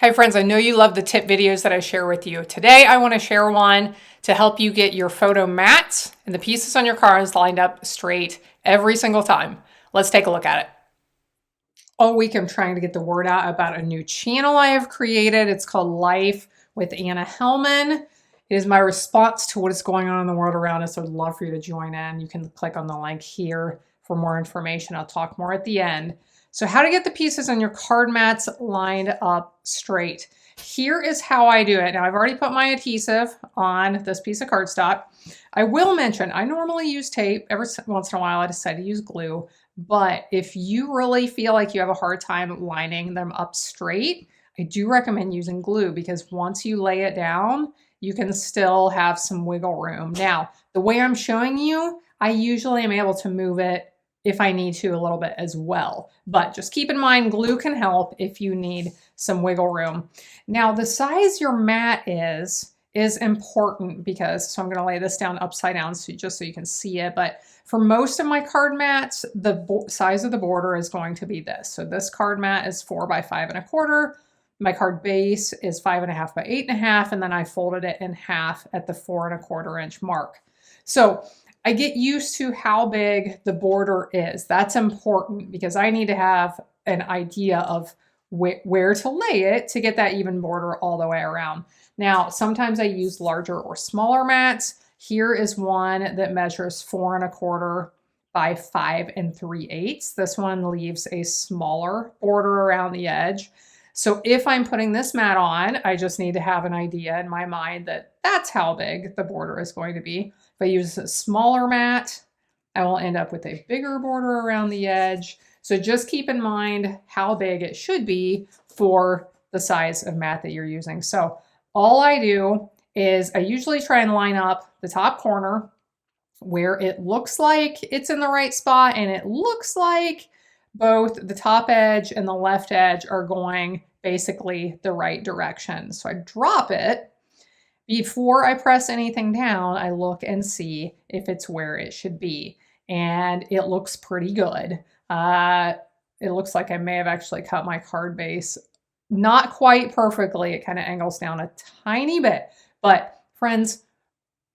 Hey friends, I know you love the tip videos that I share with you. Today I want to share one to help you get your photo mats and the pieces on your cards lined up straight every single time. Let's take a look at it. All week I'm trying to get the word out about a new channel I have created. It's called Life with Anna Helman. It is my response to what is going on in the world around us. I would love for you to join in. You can click on the link here for more information. I'll talk more at the end. So how to get the pieces on your card mats lined up straight. Here is how I do it. Now I've already put my adhesive on this piece of cardstock. I will mention, I normally use tape. Every once in a while I decide to use glue. But if you really feel like you have a hard time lining them up straight, I do recommend using glue because once you lay it down, you can still have some wiggle room. Now, the way I'm showing you, I usually am able to move it if I need to a little bit as well. But just keep in mind, glue can help if you need some wiggle room. Now, the size your mat is important because, so I'm gonna lay this down upside down just so you can see it. But for most of my card mats, the size of the border is going to be this. So this card mat is 4 by 5 1/4. My card base is 5 1/2 by 8 1/2. And then I folded it in half at the 4 1/4 inch mark. So I get used to how big the border is. That's important because I need to have an idea of where to lay it to get that even border all the way around. Now, sometimes I use larger or smaller mats. Here is one that measures 4 1/4 by 5 3/8. This one leaves a smaller border around the edge. So if I'm putting this mat on, I just need to have an idea in my mind that that's how big the border is going to be. If I use a smaller mat, I will end up with a bigger border around the edge. So just keep in mind how big it should be for the size of mat that you're using. So all I do is I usually try and line up the top corner where it looks like it's in the right spot and it looks like both the top edge and the left edge are going basically the right direction. So I drop it. Before I press anything down, I look and see if it's where it should be. And it looks pretty good. It looks like I may have actually cut my card base not quite perfectly. It kind of angles down a tiny bit. But friends,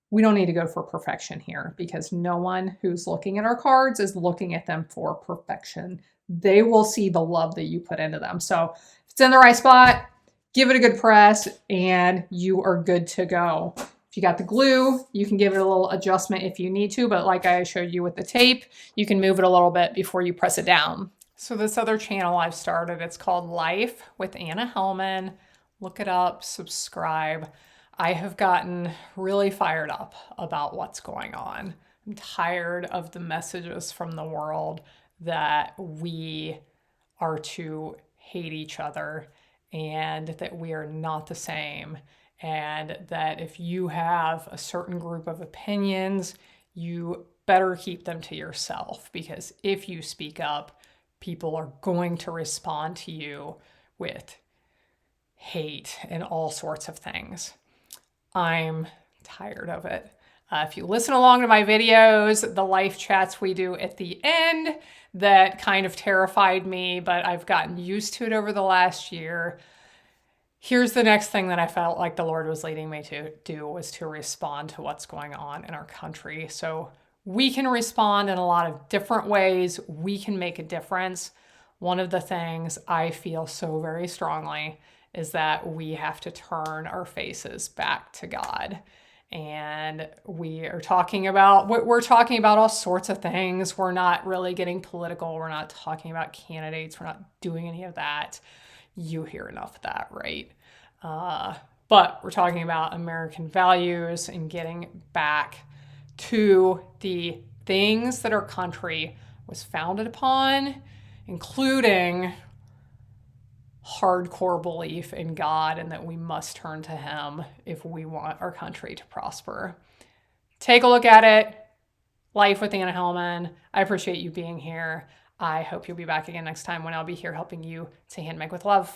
we don't need to go for perfection here because no one who's looking at our cards is looking at them for perfection. They will see the love that you put into them. So if it's in the right spot, give it a good press and you are good to go. If you got the glue, you can give it a little adjustment if you need to, but like I showed you with the tape, you can move it a little bit before you press it down. So this other channel I've started, it's called Life with Anna Helman. Look it up, subscribe. I have gotten really fired up about what's going on. I'm tired of the messages from the world that we are to hate each other and that we are not the same, and that if you have a certain group of opinions, you better keep them to yourself, because if you speak up, people are going to respond to you with hate and all sorts of things. I'm tired of it. If you listen along to my videos, the life chats we do at the end, that kind of terrified me, but I've gotten used to it over the last year. Here's the next thing that I felt like the Lord was leading me to do, was to respond to what's going on in our country. So we can respond in a lot of different ways. We can make a difference. One of the things I feel so very strongly is that we have to turn our faces back to God. And we're talking about all sorts of things. We're not really getting political. We're not talking about candidates. We're not doing any of that. You hear enough of that, right? But we're talking about American values and getting back to the things that our country was founded upon, including hardcore belief in God and that we must turn to Him if we want our country to prosper. Take a look at it. Life with Anna Helman. I appreciate you being here. I hope you'll be back again next time when I'll be here helping you to handmake with love.